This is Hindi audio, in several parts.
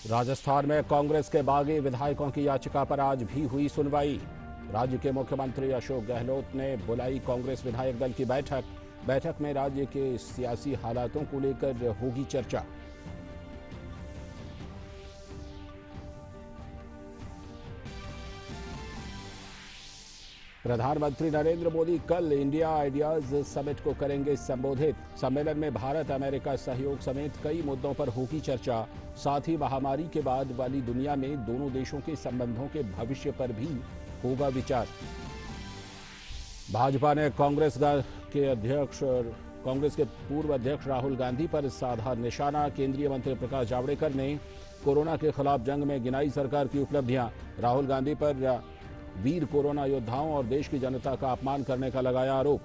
राजस्थान में कांग्रेस के बागी विधायकों की याचिका पर आज भी हुई सुनवाई। राज्य के मुख्यमंत्री अशोक गहलोत ने बुलाई कांग्रेस विधायक दल की बैठक में राज्य के सियासी हालातों को लेकर होगी चर्चा। प्रधानमंत्री नरेंद्र मोदी कल इंडिया आइडियाज समिट को करेंगे संबोधित। सम्मेलन में भारत अमेरिका सहयोग समेत कई मुद्दों पर होगी चर्चा। साथ ही महामारी के बाद वाली दुनिया में दोनों देशों के संबंधों के भविष्य पर भी होगा विचार। भाजपा ने कांग्रेस के पूर्व अध्यक्ष राहुल गांधी पर साधा निशाना। केंद्रीय मंत्री प्रकाश जावड़ेकर ने कोरोना के खिलाफ जंग में गिनाई सरकार की उपलब्धियां। राहुल गांधी पर वीर कोरोना योद्धाओं और देश की जनता का अपमान करने का लगाया आरोप।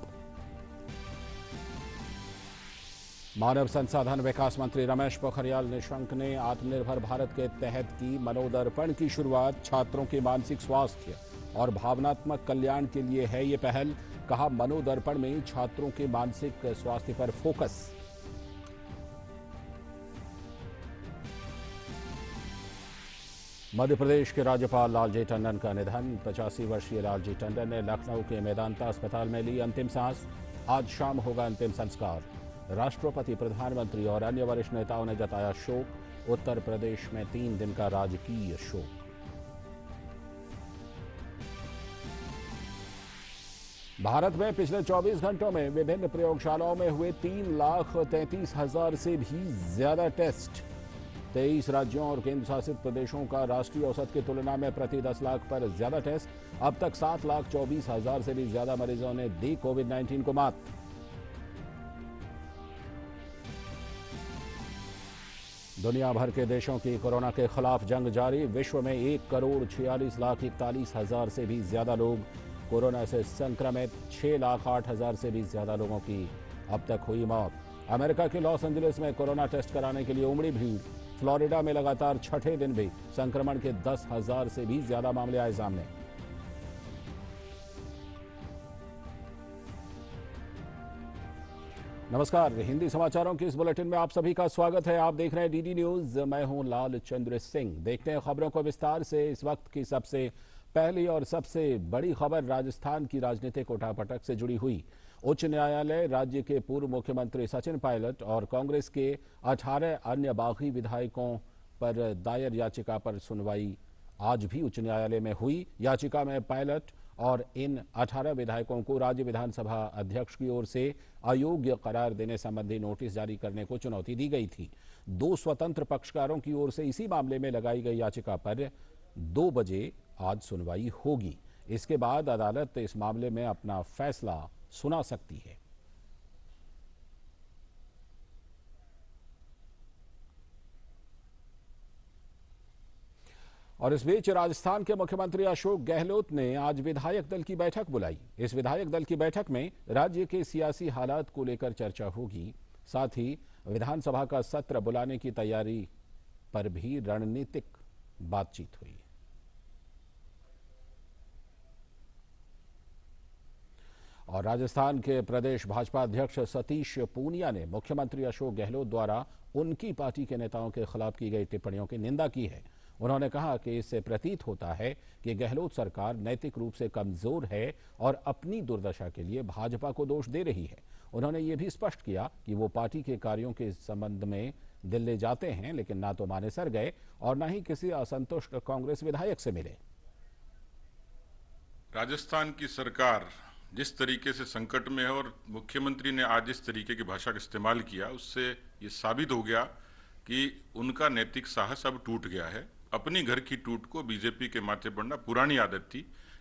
मानव संसाधन विकास मंत्री रमेश पोखरियाल निशंक ने आत्मनिर्भर भारत के तहत की मनोदर्पण की शुरुआत। छात्रों के मानसिक स्वास्थ्य और भावनात्मक कल्याण के लिए है ये पहल। कहा, मनोदर्पण में छात्रों के मानसिक स्वास्थ्य पर फोकस। मध्य प्रदेश के राज्यपाल लालजी टंडन का निधन। 85 वर्षीय लालजी टंडन ने लखनऊ के मेदांता अस्पताल में ली अंतिम सांस। आज शाम होगा अंतिम संस्कार। राष्ट्रपति, प्रधानमंत्री और अन्य वरिष्ठ नेताओं ने जताया शोक। उत्तर प्रदेश में 3 दिन का राजकीय शोक। भारत में पिछले 24 घंटों में विभिन्न प्रयोगशालाओं में हुए 3,33,000 से भी ज्यादा टेस्ट। 23 राज्यों और केंद्र शासित प्रदेशों का राष्ट्रीय औसत की तुलना में प्रति 10 लाख पर ज्यादा टेस्ट। अब तक 7,24,000 से भी ज्यादा मरीजों ने दी कोविड-19 को मात। दुनिया भर के देशों की कोरोना के खिलाफ जंग जारी। विश्व में 1,46,41,000 से भी ज्यादा लोग कोरोना से संक्रमित। 6,08,000 से भी ज्यादा लोगों की अब तक हुई मौत। अमेरिका के लॉस एंजलिस में कोरोना टेस्ट कराने के लिए उमड़ी भीड़। फ्लोरिडा में लगातार छठे दिन भी संक्रमण के 10,000 से भी ज्यादा मामले आए सामने। नमस्कार, हिंदी समाचारों के इस बुलेटिन में आप सभी का स्वागत है। आप देख रहे हैं डीडी न्यूज। मैं हूं लाल चंद्र सिंह। देखते हैं खबरों को विस्तार से। इस वक्त की सबसे पहली और सबसे बड़ी खबर राजस्थान की राजनीतिक उठापटक से जुड़ी हुई। उच्च न्यायालय राज्य के पूर्व मुख्यमंत्री सचिन पायलट और कांग्रेस के 18 अन्य बागी विधायकों पर दायर याचिका पर सुनवाई आज भी उच्च न्यायालय में हुई। याचिका में पायलट और इन 18 विधायकों को राज्य विधानसभा अध्यक्ष की ओर से अयोग्य करार देने संबंधी नोटिस जारी करने को चुनौती दी गई थी। 2 स्वतंत्र पक्षकारों की ओर से इसी मामले में लगाई गई याचिका पर 2 बजे आज सुनवाई होगी। इसके बाद अदालत इस मामले में अपना फैसला सुना सकती है। और इस बीच राजस्थान के मुख्यमंत्री अशोक गहलोत ने आज विधायक दल की बैठक बुलाई। इस विधायक दल की बैठक में राज्य के सियासी हालात को लेकर चर्चा होगी। साथ ही विधानसभा का सत्र बुलाने की तैयारी पर भी रणनीतिक बातचीत हुई। और राजस्थान के प्रदेश भाजपा अध्यक्ष सतीश पूनिया ने मुख्यमंत्री अशोक गहलोत द्वारा उनकी पार्टी के नेताओं के खिलाफ की गई टिप्पणियों की निंदा की है। उन्होंने कहा कि इससे प्रतीत होता है कि गहलोत सरकार नैतिक रूप से कमजोर है और अपनी दुर्दशा के लिए भाजपा को दोष दे रही है। उन्होंने ये भी स्पष्ट किया कि वो पार्टी के कार्यों के संबंध में दिल्ली जाते हैं, लेकिन ना तो मानेसर गए और न ही किसी असंतुष्ट कांग्रेस विधायक से मिले। राजस्थान की सरकार जिस तरीके से संकट में है और मुख्यमंत्री ने आज जिस तरीके की भाषा का इस्तेमाल किया, उससे ये साबित हो गया कि उनका नैतिक साहस अब टूट गया है। अपनी घर की टूट को बीजेपी के माथे पड़ना पुरानी आदत थी,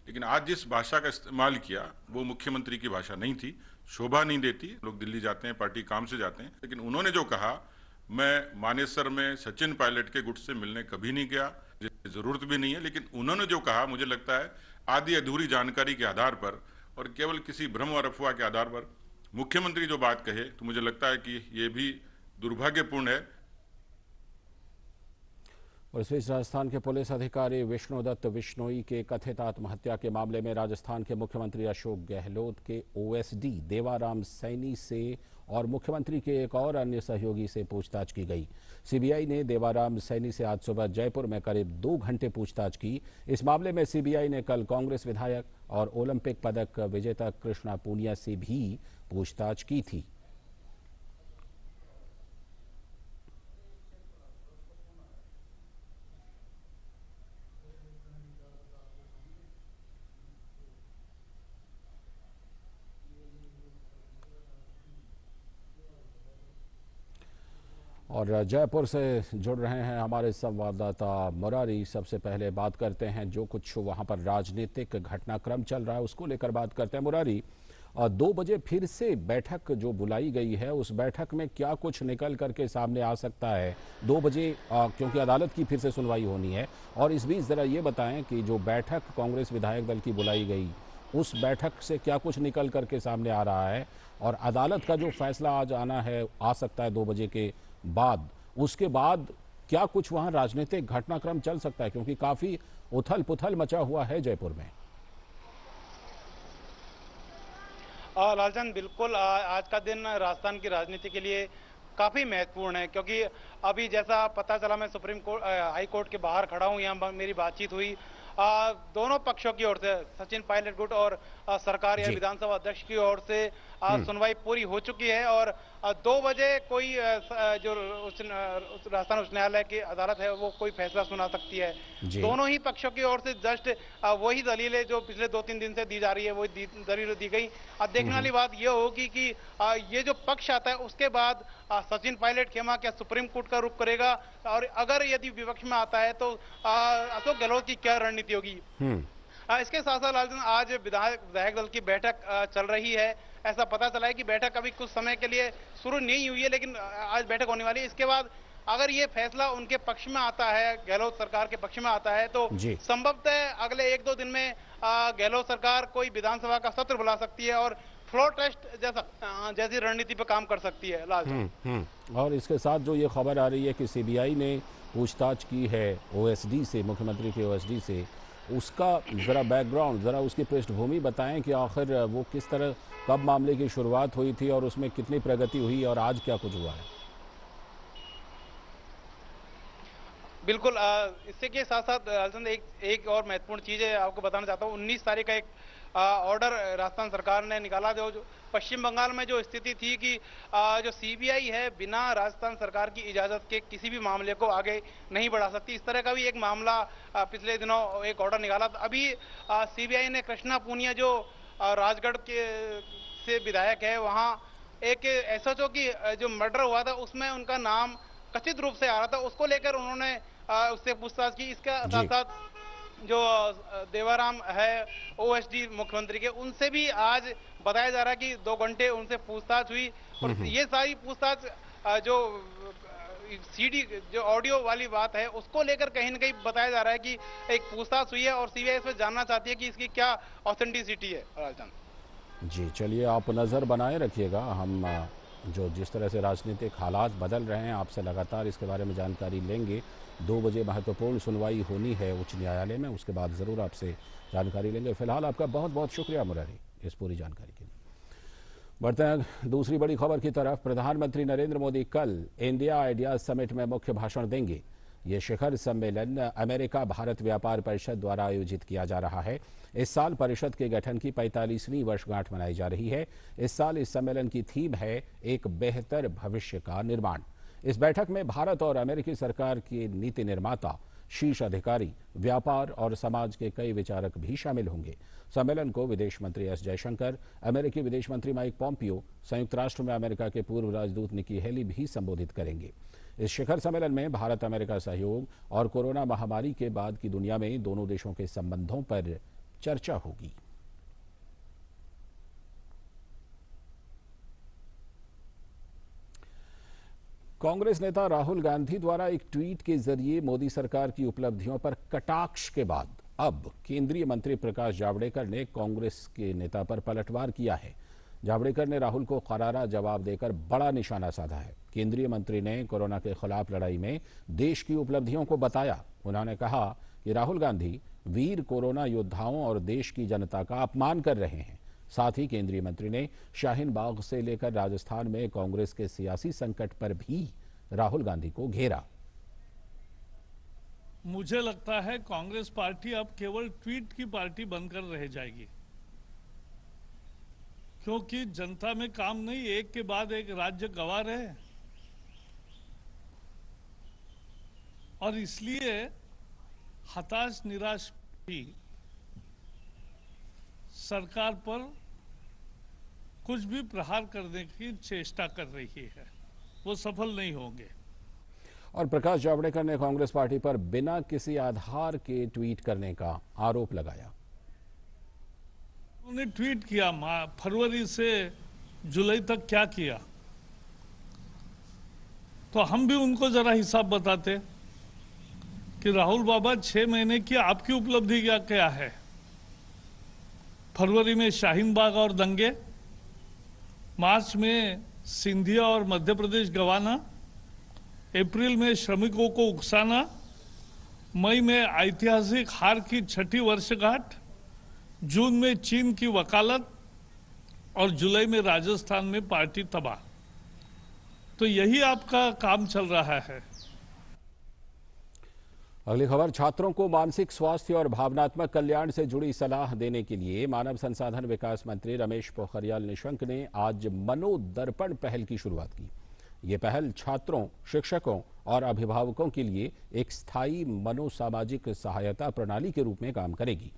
लेकिन आज जिस भाषा का इस्तेमाल किया वो मुख्यमंत्री की भाषा नहीं थी, शोभा नहीं देती। लोग दिल्ली जाते हैं, पार्टी काम से जाते हैं, लेकिन उन्होंने जो कहा, मैं मानेसर में सचिन पायलट के गुट से मिलने कभी नहीं गया, जरूरत भी नहीं है, लेकिन उन्होंने जो कहा मुझे लगता है आधी अधूरी जानकारी के आधार पर और केवल किसी भ्रम और अफवाह के आधार पर मुख्यमंत्री जो बात कहे, तो मुझे लगता है कि ये भी दुर्भाग्यपूर्ण है। और इस बीच राजस्थान के पुलिस अधिकारी विष्णुदत्त बिश्नोई के कथित आत्महत्या के मामले में राजस्थान के मुख्यमंत्री अशोक गहलोत के ओएसडी देवाराम सैनी से और मुख्यमंत्री के एक और अन्य सहयोगी से पूछताछ की गई। सीबीआई ने देवाराम सैनी से आज सुबह जयपुर में करीब 2 घंटे पूछताछ की। इस मामले में सीबीआई ने कल कांग्रेस विधायक और ओलंपिक पदक विजेता कृष्णा पूनिया से भी पूछताछ की थी। और जयपुर से जुड़ रहे हैं हमारे संवाददाता मुरारी। सबसे पहले बात करते हैं जो कुछ वहां पर राजनीतिक घटनाक्रम चल रहा है उसको लेकर बात करते हैं। मुरारी, 2 बजे फिर से बैठक जो बुलाई गई है उस बैठक में क्या कुछ निकल करके सामने आ सकता है? 2 बजे क्योंकि अदालत की फिर से सुनवाई होनी है। और इस बीच जरा ये बताएं कि जो बैठक कांग्रेस विधायक दल की बुलाई गई उस बैठक से क्या कुछ निकल करके सामने आ रहा है, और अदालत का जो फैसला आज आना है आ सकता है 2 बजे के बाद, उसके बाद क्या कुछ वहां राजनीतिक घटनाक्रम चल सकता है, क्योंकि काफी उथल पुथल मचा हुआ है जयपुर में। लालचंद, बिल्कुल आज का दिन राजस्थान की राजनीति के लिए काफी महत्वपूर्ण है, क्योंकि अभी जैसा पता चला मैं सुप्रीम कोर्ट हाई कोर्ट के बाहर खड़ा हूं, यहाँ मेरी बातचीत हुई। दोनों पक्षों की ओर से, सचिन पायलट गुट और सरकार या विधानसभा अध्यक्ष की ओर से सुनवाई पूरी हो चुकी है। और 2 बजे कोई जो राजस्थान उच्च न्यायालय की अदालत है वो कोई फैसला सुना सकती है। दोनों ही पक्षों की ओर से जस्ट वही दलीलें जो पिछले 2-3 दिन से दी जा रही है वही दलील दी गई। अब देखने वाली बात यह होगी कि ये जो पक्ष आता है उसके बाद सचिन पायलट खेमा क्या सुप्रीम कोर्ट का रुख करेगा, और अगर यदि विपक्ष में आता है तो अशोक गहलोत की क्या रणनीति होगी। इसके साथ साथ लालचंद, आज विधायक दल की बैठक चल रही है। ऐसा पता चला है कि बैठक अभी कुछ समय के लिए शुरू नहीं हुई है, लेकिन आज बैठक होने वाली है। इसके बाद अगर ये फैसला उनके पक्ष में आता है, गहलोत सरकार के पक्ष में आता है, तो संभवतः अगले 1-2 दिन में गहलोत सरकार कोई विधानसभा का सत्र बुला सकती है और फ्लोर टेस्ट जैसी रणनीति पर काम कर सकती है। लालचंद, और इसके साथ जो ये खबर आ रही है कि सीबीआई ने पूछताछ की है ओएसडी से, मुख्यमंत्री के ओएसडी से, उसका ज़रा बैकग्राउंड, ज़रा उसकी पृष्ठभूमि बताएं कि आखिर वो किस तरह, कब मामले की शुरुआत हुई थी और उसमें कितनी प्रगति हुई और आज क्या कुछ हुआ है। बिल्कुल, इससे के साथ साथ एक और महत्वपूर्ण चीज है, आपको बताना चाहता हूँ। 19 तारीख का एक ऑर्डर राजस्थान सरकार ने निकाला, जो पश्चिम बंगाल में जो स्थिति थी कि जो सीबीआई है बिना राजस्थान सरकार की इजाजत के किसी भी मामले को आगे नहीं बढ़ा सकती। इस तरह का भी एक मामला पिछले दिनों एक ऑर्डर निकाला। अभी सीबीआई ने कृष्णा पूनिया जो राजगढ़ के से विधायक है, वहाँ एक एसएचओ की जो मर्डर हुआ था उसमें उनका नाम कथित रूप से आ रहा था, उसको लेकर उन्होंने उससे पूछताछ की। इसके साथ साथ जो देवाराम है ओएसडी मुख्यमंत्री के, उनसे भी आज बताया जा रहा है कि 2 घंटे उनसे पूछताछ हुई। और ये सारी पूछताछ जो सीडी जो ऑडियो वाली बात है उसको लेकर कहीं न कहीं बताया जा रहा है कि एक पूछताछ हुई है और सीबीआई इसमें जानना चाहती है कि इसकी क्या ऑथेंटिसिटी है। राजस्थान जी, चलिए आप नज़र बनाए रखिएगा। हम जो जिस तरह से राजनीतिक हालात बदल रहे हैं आपसे लगातार इसके बारे में जानकारी लेंगे। 2 बजे महत्वपूर्ण सुनवाई होनी है उच्च न्यायालय में, उसके बाद ज़रूर आपसे जानकारी लेंगे। फिलहाल आपका बहुत बहुत शुक्रिया मुरारी इस पूरी जानकारी के लिए। बढ़ते हैं दूसरी बड़ी खबर की तरफ। प्रधानमंत्री नरेंद्र मोदी कल इंडिया आइडियाज समिट में मुख्य भाषण देंगे। ये शिखर सम्मेलन अमेरिका भारत व्यापार परिषद द्वारा आयोजित किया जा रहा है। इस साल परिषद के गठन की 45वीं वर्षगांठ मनाई जा रही है। इस साल इस सम्मेलन की थीम है एक बेहतर भविष्य का निर्माण। इस बैठक में भारत और अमेरिकी सरकार के नीति निर्माता, शीर्ष अधिकारी, व्यापार और समाज के कई विचारक भी शामिल होंगे। सम्मेलन को विदेश मंत्री एस जयशंकर, अमेरिकी विदेश मंत्री माइक पॉम्पियो, संयुक्त राष्ट्र में अमेरिका के पूर्व राजदूत निकी हेली भी संबोधित करेंगे। इस शिखर सम्मेलन में भारत अमेरिका सहयोग और कोरोना महामारी के बाद की दुनिया में दोनों देशों के संबंधों पर चर्चा होगी। कांग्रेस नेता राहुल गांधी द्वारा एक ट्वीट के जरिए मोदी सरकार की उपलब्धियों पर कटाक्ष के बाद अब केंद्रीय मंत्री प्रकाश जावड़ेकर ने कांग्रेस के नेता पर पलटवार किया है। जावड़ेकर ने राहुल को करारा जवाब देकर बड़ा निशाना साधा है। केंद्रीय मंत्री ने कोरोना के खिलाफ लड़ाई में देश की उपलब्धियों को बताया। उन्होंने कहा कि राहुल गांधी वीर कोरोना योद्धाओं और देश की जनता का अपमान कर रहे हैं। साथ ही केंद्रीय मंत्री ने शाहीन बाग से लेकर राजस्थान में कांग्रेस के सियासी संकट पर भी राहुल गांधी को घेरा। मुझे लगता है कांग्रेस पार्टी अब केवल ट्वीट की पार्टी बनकर रह जाएगी, क्योंकि जनता में काम नहीं, एक के बाद एक राज्य गंवा रहे और इसलिए हताश निराश भी सरकार पर कुछ भी प्रहार करने की चेष्टा कर रही है, वो सफल नहीं होंगे। और प्रकाश जावड़ेकर ने कांग्रेस पार्टी पर बिना किसी आधार के ट्वीट करने का आरोप लगाया। उन्होंने ट्वीट किया फरवरी से जुलाई तक क्या किया, तो हम भी उनको जरा हिसाब बताते कि राहुल बाबा 6 महीने की आपकी उपलब्धि क्या है। फरवरी में शाहीन बाग और दंगे, मार्च में सिंधिया और मध्य प्रदेश गंवाना, अप्रैल में श्रमिकों को उकसाना, मई में ऐतिहासिक हार की 6ठी वर्षगांठ, जून में चीन की वकालत और जुलाई में राजस्थान में पार्टी तबाह। तो यही आपका काम चल रहा है। अगली खबर, छात्रों को मानसिक स्वास्थ्य और भावनात्मक कल्याण से जुड़ी सलाह देने के लिए मानव संसाधन विकास मंत्री रमेश पोखरियाल निशंक ने आज मनोदर्पण पहल की शुरुआत की। ये पहल छात्रों, शिक्षकों और अभिभावकों के लिए एक स्थायी मनोसामाजिक सहायता प्रणाली के रूप में काम करेगी।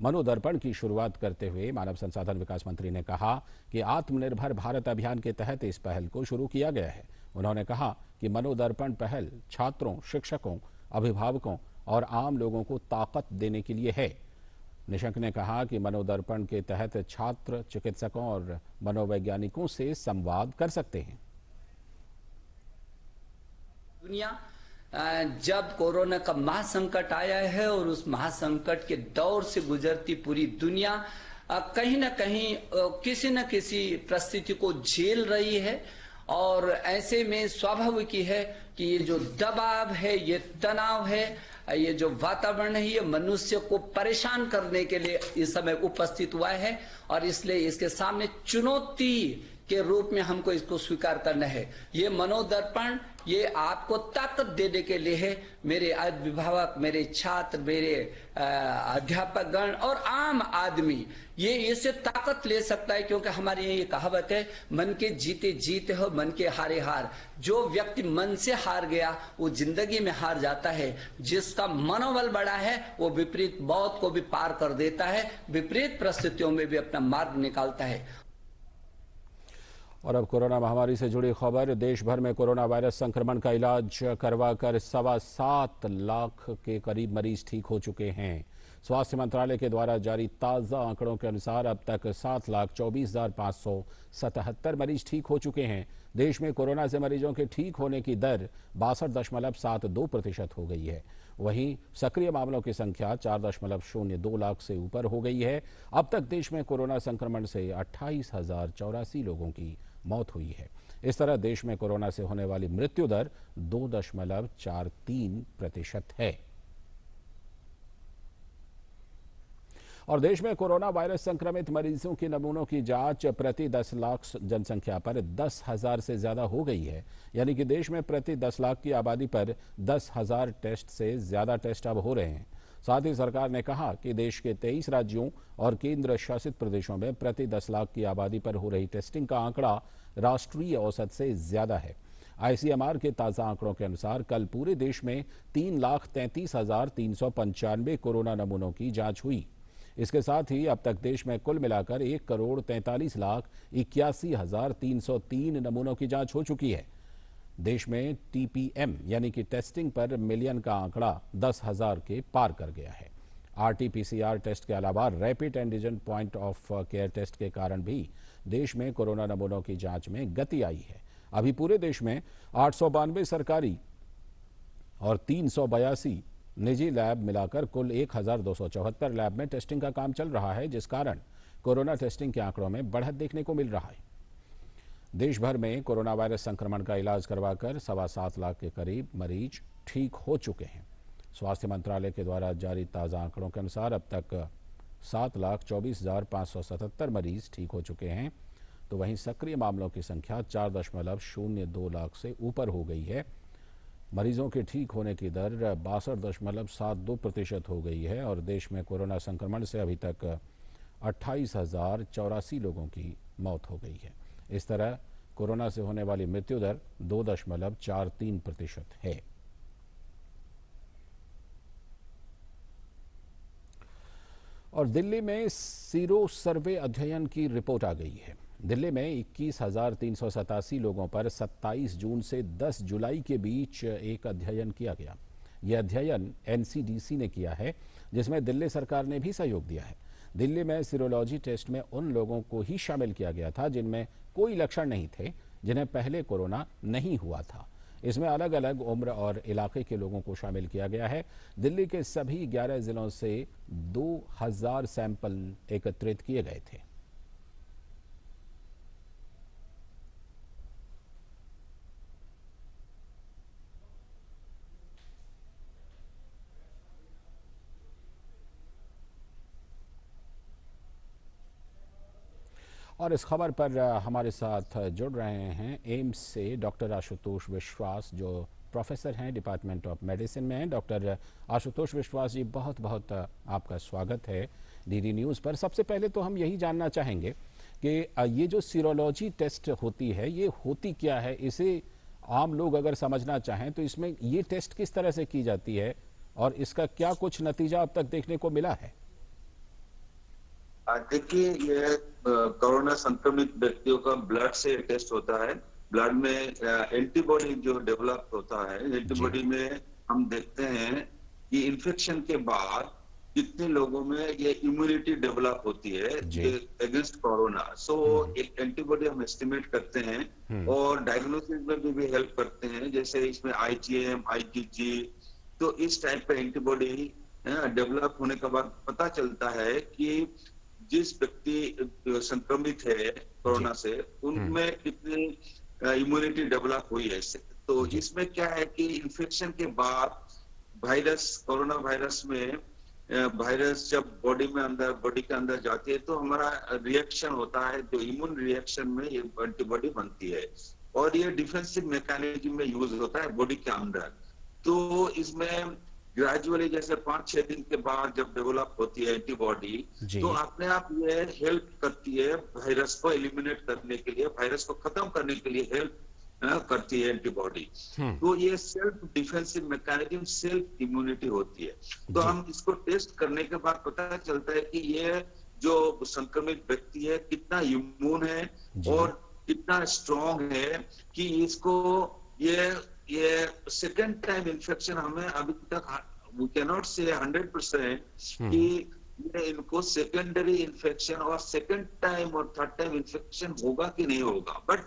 मनोदर्पण की शुरुआत करते हुए मानव संसाधन विकास मंत्री ने कहा कि आत्मनिर्भर भारत अभियान के तहत इस पहल को शुरू किया गया है। उन्होंने कहा कि मनोदर्पण पहल छात्रों, शिक्षकों, अभिभावकों और आम लोगों को ताकत देने के लिए है। निशंक ने कहा कि मनोदर्पण के तहत छात्र चिकित्सकों और मनोवैज्ञानिकों से संवाद कर सकते हैं। दुनिया जब कोरोना का महासंकट आया है और उस महासंकट के दौर से गुजरती पूरी दुनिया कहीं न कहीं किसी न किसी परिस्थिति को झेल रही है और ऐसे में स्वाभाविक ही है कि ये जो दबाव है, ये तनाव है, ये जो वातावरण है, ये मनुष्य को परेशान करने के लिए इस समय उपस्थित हुआ है और इसलिए इसके सामने चुनौती के रूप में हमको इसको स्वीकार करना है। ये मनोदर्पण ये आपको ताकत देने के लिए है। मेरे अभिभावक, मेरे छात्र, मेरे अध्यापकगण और आम आदमी ये इससे ताकत ले सकता है, क्योंकि हमारी ये कहावत है, मन के जीते जीते हो, मन के हारे हार। जो व्यक्ति मन से हार गया वो जिंदगी में हार जाता है। जिसका मनोबल बड़ा है वो विपरीत मौत को भी पार कर देता है, विपरीत परिस्थितियों में भी अपना मार्ग निकालता है। और अब कोरोना महामारी से जुड़ी खबर, देश भर में कोरोना वायरस संक्रमण का इलाज करवाकर 7.25 लाख के करीब मरीज ठीक हो चुके हैं। स्वास्थ्य मंत्रालय के द्वारा जारी ताज़ा आंकड़ों के अनुसार अब तक 7,24,577 मरीज ठीक हो चुके हैं। देश में कोरोना से मरीजों के ठीक होने की दर 62.72% हो गई है। वहीं सक्रिय मामलों की संख्या 4.02 लाख से ऊपर हो गई है। अब तक देश में कोरोना संक्रमण से 28,084 लोगों की मौत हुई है। इस तरह देश में कोरोना से होने वाली मृत्यु दर 2.43% है। और देश में कोरोना वायरस संक्रमित मरीजों के नमूनों की जांच प्रति 10 लाख जनसंख्या पर 10,000 से ज्यादा हो गई है। यानी कि देश में प्रति 10 लाख की आबादी पर 10,000 टेस्ट से ज्यादा टेस्ट अब हो रहे हैं। साथ ही सरकार ने कहा कि देश के 23 राज्यों और केंद्र शासित प्रदेशों में प्रति 10 लाख की आबादी पर हो रही टेस्टिंग का आंकड़ा राष्ट्रीय औसत से ज्यादा है। ICMR के ताजा आंकड़ों के अनुसार कल पूरे देश में 3,33,395 कोरोना नमूनों की जांच हुई। इसके साथ ही अब तक देश में कुल मिलाकर 1,43,81,303 नमूनों की जांच हो चुकी है। देश में TPM यानी कि टेस्टिंग पर मिलियन का आंकड़ा 10,000 के पार कर गया है। RT-PCR टेस्ट के अलावा rapid antigen point of care test के कारण भी देश में कोरोना नमूनों की जांच में गति आई है। अभी पूरे देश में 892 सरकारी और 382 निजी लैब मिलाकर कुल 1,274 लैब में टेस्टिंग का काम चल रहा है, जिस कारण कोरोना टेस्टिंग के आंकड़ों में बढ़त देखने को मिल रहा है। देश भर में कोरोना वायरस संक्रमण का इलाज करवाकर 7.25 लाख के करीब मरीज ठीक हो चुके हैं। स्वास्थ्य मंत्रालय के द्वारा जारी ताज़ा आंकड़ों के अनुसार अब तक 7,24,577 मरीज ठीक हो चुके हैं, तो वहीं सक्रिय मामलों की संख्या 4.02 लाख से ऊपर हो गई है। मरीजों के ठीक होने की दर 62.72% हो गई है और देश में कोरोना संक्रमण से अभी तक 28,084 लोगों की मौत हो गई है। इस तरह कोरोना से होने वाली मृत्यु दर 2.43% है। और दिल्ली में सीरो सर्वे अध्ययन की रिपोर्ट आ गई है। दिल्ली में 21,387 लोगों पर 27 जून से 10 जुलाई के बीच एक अध्ययन किया गया। यह अध्ययन एनसीडीसी ने किया है, जिसमें दिल्ली सरकार ने भी सहयोग दिया है। दिल्ली में सीरोलॉजी टेस्ट में उन लोगों को ही शामिल किया गया था जिनमें कोई लक्षण नहीं थे, जिन्हें पहले कोरोना नहीं हुआ था। इसमें अलग अलग उम्र और इलाके के लोगों को शामिल किया गया है। दिल्ली के सभी 11 जिलों से 2000 सैंपल एकत्रित किए गए थे। और इस खबर पर हमारे साथ जुड़ रहे हैं एम्स से डॉक्टर आशुतोष विश्वास, जो प्रोफेसर हैं, डिपार्टमेंट ऑफ मेडिसिन में हैं। डॉक्टर आशुतोष विश्वास जी, बहुत बहुत आपका स्वागत है डीडी न्यूज़ पर। सबसे पहले तो हम यही जानना चाहेंगे कि ये जो सीरोलॉजी टेस्ट होती है, ये होती क्या है? इसे आम लोग अगर समझना चाहें तो इसमें ये टेस्ट किस तरह से की जाती है और इसका क्या कुछ नतीजा अब तक देखने को मिला है? देखिए, ये कोरोना संक्रमित व्यक्तियों का ब्लड से टेस्ट होता है। ब्लड में एंटीबॉडी जो डेवलप होता है, एंटीबॉडी में हम देखते हैं कि इन्फेक्शन के बाद कितने लोगों में ये इम्यूनिटी डेवलप होती है अगेंस्ट कोरोना। सो एक एंटीबॉडी हम एस्टिमेट करते हैं और डायग्नोसिस में भी हेल्प करते हैं, जैसे इसमें IgM, IgG। तो इस टाइप का एंटीबॉडी डेवलप होने के बाद पता चलता है कि जिस व्यक्ति संक्रमित है कोरोना से, उनमें कितनी इम्यूनिटी डेवलप हुई है। तो इसमें क्या है कि इन्फेक्शन के बाद वायरस, कोरोना वायरस में वायरस जब बॉडी के अंदर जाती है तो हमारा रिएक्शन होता है, जो इम्यून रिएक्शन में ये एंटीबॉडी बनती है और ये डिफेंसिव मैकेनिज्म में यूज होता है बॉडी के अंदर। तो इसमें ग्रेजुअली जैसे 5-6 दिन के बाद जब डेवलप होती है एंटीबॉडी, तो अपने आप ये हेल्प करती है वायरस को एलिमिनेट करने के लिए, वायरस को खत्म करने के लिए हेल्प करती है एंटीबॉडी। तो ये self defensive mechanism, self immunity होती है। तो हम इसको टेस्ट करने के बाद पता चलता है कि ये जो संक्रमित व्यक्ति है कितना इम्यून है और कितना स्ट्रॉन्ग है कि इसको ये सेकेंड टाइम इन्फेक्शन हमें अभी तक वी कैन नॉट से 100% कि ये इनको सेकेंडरी इन्फेक्शन और सेकेंड टाइम और थर्ड टाइम इन्फेक्शन होगा कि नहीं होगा। बट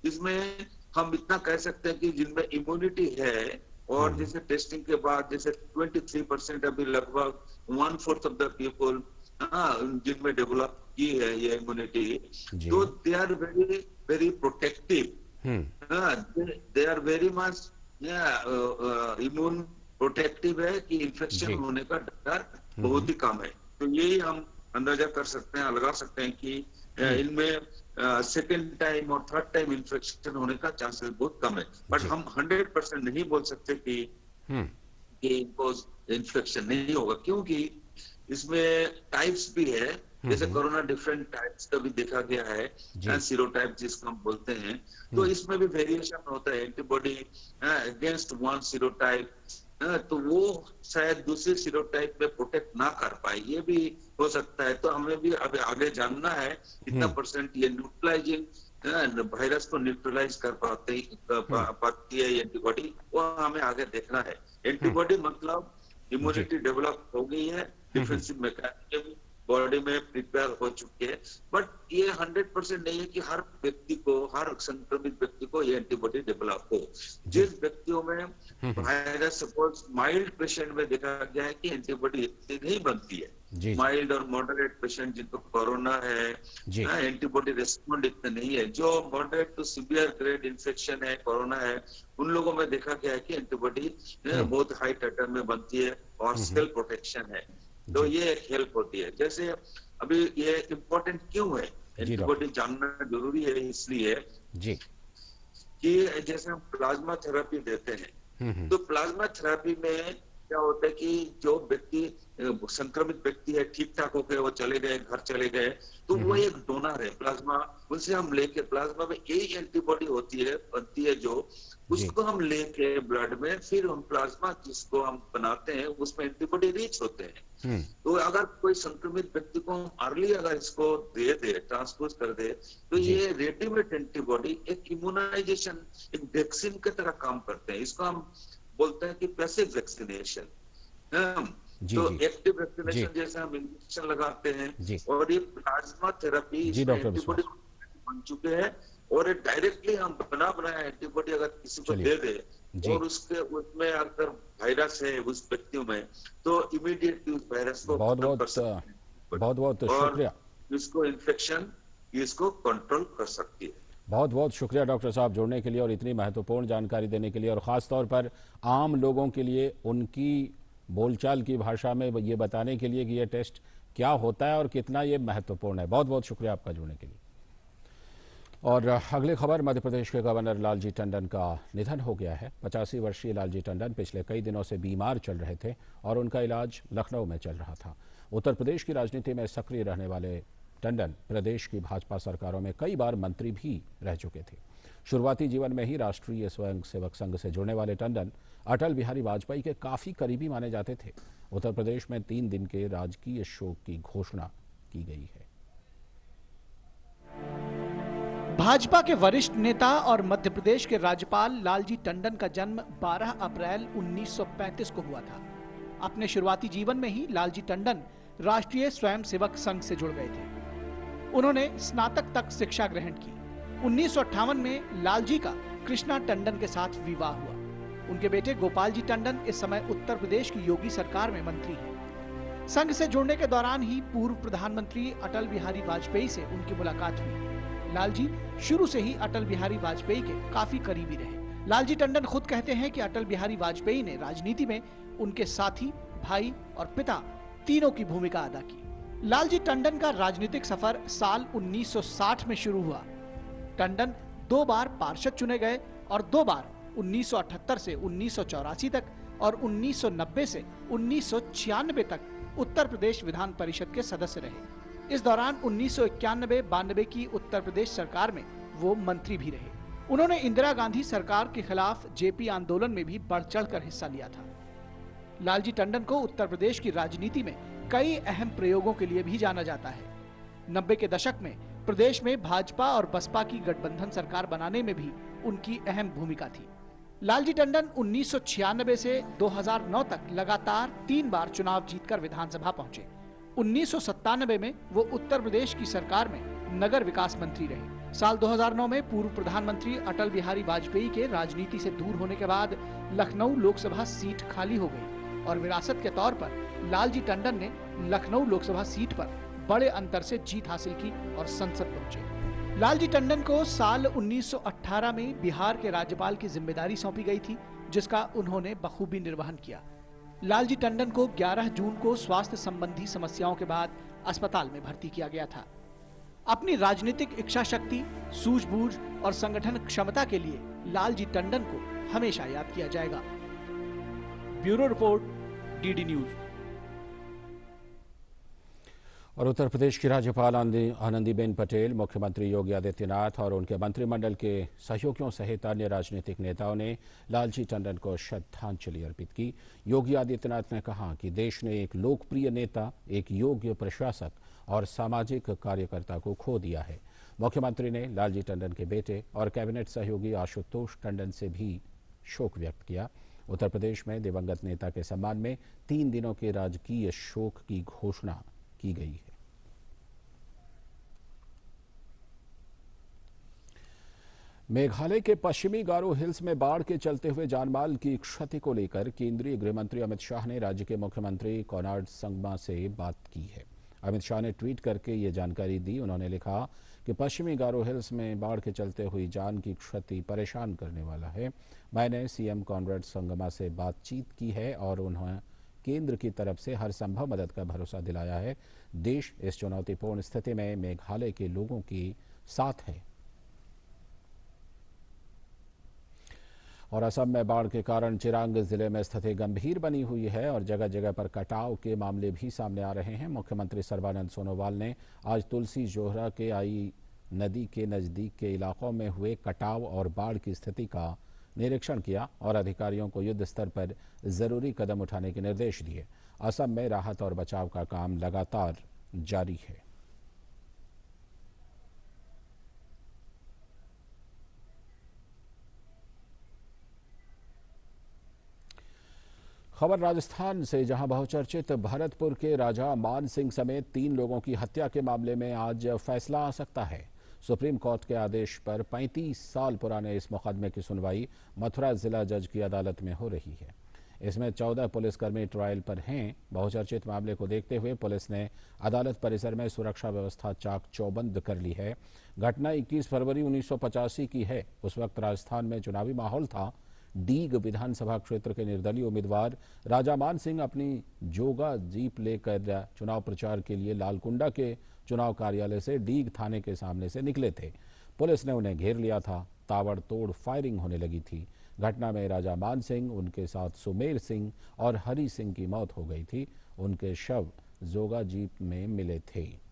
इसमें हम इतना कह सकते हैं कि जिनमें इम्यूनिटी है और जैसे टेस्टिंग के बाद जैसे 23% अभी लगभग 1/4 ऑफ द पीपल जिनमें डेवलप की है ये इम्यूनिटी, तो they are very very protective. They are very much immune protective है कि इन्फेक्शन होने का डर बहुत ही कम है। तो यही हम अंदाजा कर सकते हैं, लगा सकते हैं कि इनमें सेकेंड टाइम और थर्ड टाइम इन्फेक्शन होने का चांसेस बहुत कम है। बट हम 100% नहीं बोल सकते कि इनको इन्फेक्शन नहीं होगा, क्योंकि इसमें टाइप्स भी है। जैसे कोरोना डिफरेंट टाइप्स का भी देखा गया है, सीरोटाइप जिसको हम बोलते हैं। तो इसमें भी वेरिएशन होता है एंटीबॉडी अगेंस्ट वन सीरोटाइप, तो वो शायद दूसरे सीरोटाइप में प्रोटेक्ट ना कर पाए, ये भी हो सकता है। तो हमें भी अभी आगे जानना है कितना परसेंट ये न्यूट्रलाइजिंग वायरस को न्यूट्रलाइज कर पाती है एंटीबॉडी, वो हमें आगे देखना है। एंटीबॉडी मतलब इम्यूनिटी डेवलप हो गई है, डिफेंसिव मैकेनिज्म बॉडी में प्रिपेयर हो चुके हैं। बट ये 100% नहीं है कि हर व्यक्ति को, हर संक्रमित व्यक्ति को ये एंटीबॉडी डेवलप हो। जिस व्यक्तियों में वायरस सपोज माइल्ड पेशेंट में देखा गया है कि एंटीबॉडी इतनी नहीं बनती है, जी माइल्ड और मॉडरेट पेशेंट जिनको कोरोना है, जी एंटीबॉडी रिस्पॉन्ड इतना नहीं है, जो moderate to severe grade infection है, कोरोना है, उन लोगों में देखा गया है कि एंटीबॉडी बहुत हाई टाइटर में बनती है और सेल प्रोटेक्शन है, तो जी ये एक हेल्प होती है। जैसे अभी ये इम्पोर्टेंट क्यों है, जी एंटीबॉडी जानना जरूरी है, इसलिए जी कि जैसे हम प्लाज्मा थेरेपी देते हैं, हम्म तो प्लाज्मा थेरेपी में क्या होता है कि जो व्यक्ति संक्रमित व्यक्ति है, ठीक ठाक होकर वो चले गए, घर चले गए, तो वो एक डोनर है प्लाज्मा, उनसे हम लेके प्लाज्मा में यही एंटीबॉडी होती है, बनती है, जो उसको हम लेके ब्लड में, फिर हम प्लाज्मा जिसको हम बनाते हैं उसमें एंटीबॉडी रीच होते हैं। तो अगर कोई संक्रमित व्यक्ति को हम अर्ली अगर इसको दे दे, ट्रांसपोज कर दे, तो ये रेडीमेड एंटीबॉडी एक इम्यूनाइजेशन, एक वैक्सीन की तरह काम करते हैं। इसको हम बोलते हैं कि पैसिव वैक्सीनेशन। तो एक्टिव वैक्सीनेशन जैसे हम इंजेक्शन लगाते हैं, और ये प्लाज्मा थेरेपी इसमें एंटीबॉडी बन चुके हैं, और ये डायरेक्टली हम बना बनाया एंटीबॉडी अगर किसी को दे दे, और उसमें अगर वायरस है उस व्यक्तियों में, तो इमीडिएटली उस वायरस को खत्म कर सकते हैं, बहुत शुक्रिया, इसको इन्फेक्शन इसको कंट्रोल कर सकती है। बहुत शुक्रिया डॉक्टर साहब जुड़ने के लिए और इतनी महत्वपूर्ण जानकारी देने के लिए, और ख़ास तौर पर आम लोगों के लिए उनकी बोलचाल की भाषा में ये बताने के लिए कि ये टेस्ट क्या होता है और कितना ये महत्वपूर्ण है। बहुत शुक्रिया आपका जुड़ने के लिए। और अगली खबर, मध्य प्रदेश के गवर्नर लालजी टंडन का निधन हो गया है। 85 वर्षीय लालजी टंडन पिछले कई दिनों से बीमार चल रहे थे और उनका इलाज लखनऊ में चल रहा था। उत्तर प्रदेश की राजनीति में सक्रिय रहने वाले टंडन प्रदेश की भाजपा सरकारों में कई बार मंत्री भी रह चुके थे। शुरुआती जीवन में ही राष्ट्रीय स्वयंसेवक संघ से जुड़ने वाले टंडन अटल बिहारी वाजपेयी के काफी करीबी माने जाते थे। उत्तर प्रदेश में 3 दिन के राजकीय शोक की घोषणा की गई है। भाजपा के वरिष्ठ नेता और मध्य प्रदेश के राज्यपाल लालजी टंडन का जन्म 12 अप्रैल 1935 को हुआ था। अपने शुरुआती जीवन में ही लालजी टंडन राष्ट्रीय स्वयंसेवक संघ से जुड़ गए थे। उन्होंने स्नातक तक शिक्षा ग्रहण की। 1958 में लालजी का कृष्णा टंडन के साथ विवाह हुआ। उनके बेटे गोपाल जी टंडन इस समय उत्तर प्रदेश की योगी सरकार में मंत्री हैं। संघ से जुड़ने के दौरान ही पूर्व प्रधानमंत्री अटल बिहारी वाजपेयी से उनकी मुलाकात हुई। लालजी शुरू से ही अटल बिहारी वाजपेयी के काफी करीबी रहे। लालजी टंडन खुद कहते हैं कि अटल बिहारी वाजपेयी ने राजनीति में उनके साथी, भाई और पिता तीनों की भूमिका अदा की। लालजी टंडन का राजनीतिक सफर साल 1960 में शुरू हुआ। टंडन 2 बार पार्षद चुने गए और 2 बार 1978 से 1984 तक और 1990 से 1996 तक उत्तर प्रदेश विधान परिषद के सदस्य रहे। इस दौरान 1991-92 की उत्तर प्रदेश सरकार में वो मंत्री भी रहे। उन्होंने इंदिरा गांधी सरकार के खिलाफ जेपी आंदोलन में भी बढ़ चढ़कर हिस्सा लिया था। लालजी टंडन को उत्तर प्रदेश की राजनीति में कई अहम प्रयोगों के लिए भी जाना जाता है। 90 के दशक में प्रदेश में भाजपा और बसपा की गठबंधन सरकार बनाने में भी उनकी अहम भूमिका थी। लालजी टंडन 1996 से 2009 तक लगातार 3 बार चुनाव जीतकर विधानसभा पहुंचे। 1997 में वो उत्तर प्रदेश की सरकार में नगर विकास मंत्री रहे। साल 2009 में पूर्व प्रधानमंत्री अटल बिहारी वाजपेयी के राजनीति से दूर होने के बाद लखनऊ लोकसभा सीट खाली हो गई और विरासत के तौर पर लालजी टंडन ने लखनऊ लोकसभा सीट पर बड़े अंतर से जीत हासिल की और संसद पहुंचे। लालजी टंडन को साल 1918 में बिहार के राज्यपाल की जिम्मेदारी सौंपी गई थी, जिसका उन्होंने बखूबी निर्वहन किया। लालजी टंडन को 11 जून को स्वास्थ्य संबंधी समस्याओं के बाद अस्पताल में भर्ती किया गया था। अपनी राजनीतिक इच्छा शक्ति, सूझबूझ और संगठन क्षमता के लिए लालजी टंडन को हमेशा याद किया जाएगा। Bureau report, DD news. और उत्तर प्रदेश की राज्यपाल आनंदीबेन पटेल, मुख्यमंत्री योगी आदित्यनाथ और उनके मंत्रिमंडल के सहयोगियों सहित अन्य राजनीतिक नेताओं ने लालजी टंडन को श्रद्धांजलि अर्पित की। योगी आदित्यनाथ ने कहा कि देश ने एक लोकप्रिय नेता, एक योग्य प्रशासक और सामाजिक कार्यकर्ता को खो दिया है। मुख्यमंत्री ने लालजी टंडन के बेटे और कैबिनेट सहयोगी आशुतोष टंडन से भी शोक व्यक्त किया। उत्तर प्रदेश में दिवंगत नेता के सम्मान में 3 दिनों के राजकीय शोक की घोषणा की गई है। मेघालय के पश्चिमी गारो हिल्स में बाढ़ के चलते हुए जानमाल की क्षति को लेकर केंद्रीय गृह मंत्री अमित शाह ने राज्य के मुख्यमंत्री कोनराड संगमा से बात की है। अमित शाह ने ट्वीट करके ये जानकारी दी। उन्होंने लिखा कि पश्चिमी गारो हिल्स में बाढ़ के चलते हुई जान की क्षति परेशान करने वाला है। मैंने सीएम कोनराड संगमा से बातचीत की है और उन्हें केंद्र की तरफ से हर संभव मदद का भरोसा दिलाया है। देश इस चुनौतीपूर्ण स्थिति में मेघालय के लोगों के साथ है। और असम में बाढ़ के कारण चिरांग जिले में स्थिति गंभीर बनी हुई है और जगह जगह पर कटाव के मामले भी सामने आ रहे हैं। मुख्यमंत्री सर्बानंद सोनोवाल ने आज तुलसी जोहरा के आई नदी के नजदीक के इलाकों में हुए कटाव और बाढ़ की स्थिति का निरीक्षण किया और अधिकारियों को युद्ध स्तर पर जरूरी कदम उठाने के निर्देश दिए। असम में राहत और बचाव का काम लगातार जारी है। खबर राजस्थान से, जहां बहुचर्चित भरतपुर के राजा मान सिंह समेत 3 लोगों की हत्या के मामले में आज फैसला आ सकता है। सुप्रीम कोर्ट के आदेश पर 35 साल पुराने इस मुकदमे की सुनवाई मथुरा जिला जज की अदालत में हो रही है। इसमें 14 पुलिसकर्मी ट्रायल पर हैं। बहुचर्चित मामले को देखते हुए पुलिस ने अदालत परिसर में सुरक्षा व्यवस्था चाक चौबंद कर ली है। घटना 21 फरवरी 1985 की है। उस वक्त राजस्थान में चुनावी माहौल था। डीग विधानसभा क्षेत्र के निर्दलीय उम्मीदवार राजा मान सिंह अपनी जोगा जीप लेकर चुनाव प्रचार के लिए लालकुंडा के चुनाव कार्यालय से डीग थाने के सामने से निकले थे। पुलिस ने उन्हें घेर लिया था। ताबड़तोड़ फायरिंग होने लगी थी। घटना में राजा मान सिंह, उनके साथ सुमेर सिंह और हरी सिंह की मौत हो गई थी। उनके शव जोगा जीप में मिले थे।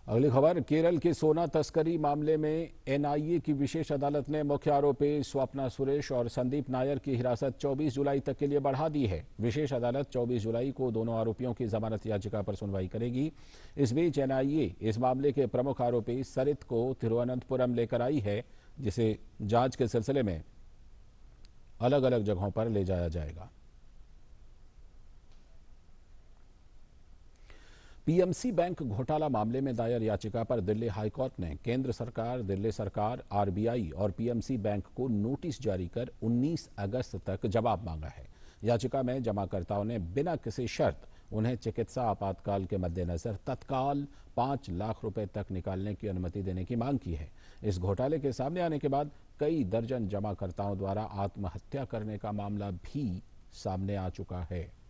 अगली खबर, केरल के सोना तस्करी मामले में एनआईए की विशेष अदालत ने मुख्य आरोपी स्वप्ना सुरेश और संदीप नायर की हिरासत 24 जुलाई तक के लिए बढ़ा दी है। विशेष अदालत 24 जुलाई को दोनों आरोपियों की जमानत याचिका पर सुनवाई करेगी। इस बीच एनआईए इस मामले के प्रमुख आरोपी सरित को तिरुवनंतपुरम लेकर आई है, जिसे जांच के सिलसिले में अलग अलग जगहों पर ले जाया जाएगा। पीएमसी बैंक घोटाला मामले में दायर याचिका पर दिल्ली हाईकोर्ट ने केंद्र सरकार, दिल्ली सरकार, आरबीआई और पीएमसी बैंक को नोटिस जारी कर 19 अगस्त तक जवाब मांगा है। याचिका में जमाकर्ताओं ने बिना किसी शर्त उन्हें चिकित्सा आपातकाल के मद्देनजर तत्काल 5 लाख रुपए तक निकालने की अनुमति देने की मांग की है। इस घोटाले के सामने आने के बाद कई दर्जन जमाकर्ताओं द्वारा आत्महत्या करने का मामला भी सामने आ चुका है।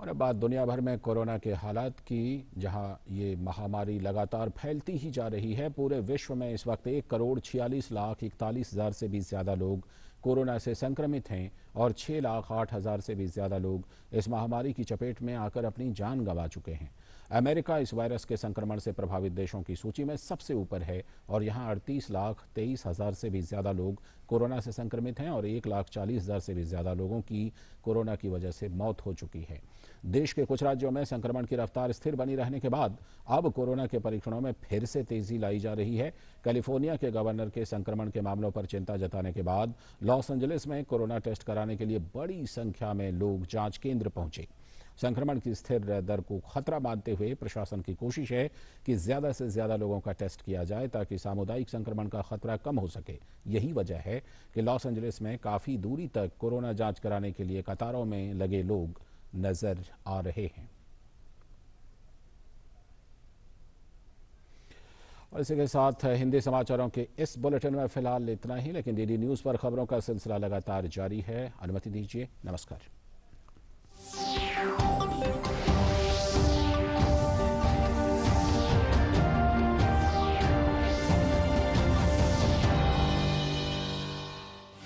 और अब बात दुनिया भर में कोरोना के हालात की, जहां ये महामारी लगातार फैलती ही जा रही है। पूरे विश्व में इस वक्त 1,46,41,000 से भी ज्यादा लोग कोरोना से संक्रमित हैं और 6,08,000 से भी ज्यादा लोग इस महामारी की चपेट में आकर अपनी जान गंवा चुके हैं। अमेरिका इस वायरस के संक्रमण से प्रभावित देशों की सूची में सबसे ऊपर है और यहां 38,23,000 से भी ज्यादा लोग कोरोना से संक्रमित हैं और 1,40,000 से भी ज्यादा लोगों की कोरोना की वजह से मौत हो चुकी है। देश के कुछ राज्यों में संक्रमण की रफ्तार स्थिर बनी रहने के बाद अब कोरोना के परीक्षणों में फिर से तेजी लाई जा रही है। कैलिफोर्निया के गवर्नर के संक्रमण के मामलों पर चिंता जताने के बाद लॉस एंजलिस में कोरोना टेस्ट कराने के लिए बड़ी संख्या में लोग जांच केंद्र पहुंचे। संक्रमण की स्थिर दर को खतरा मानते हुए प्रशासन की कोशिश है कि ज्यादा से ज्यादा लोगों का टेस्ट किया जाए ताकि सामुदायिक संक्रमण का खतरा कम हो सके। यही वजह है कि लॉस एंजलिस में काफी दूरी तक कोरोना जांच कराने के लिए कतारों में लगे लोग नजर आ रहे हैं। और इसी के साथ हिंदी समाचारों के इस बुलेटिन में फिलहाल इतना ही, लेकिन डीडी न्यूज पर खबरों का सिलसिला लगातार जारी है। अनुमति दीजिए, नमस्कार।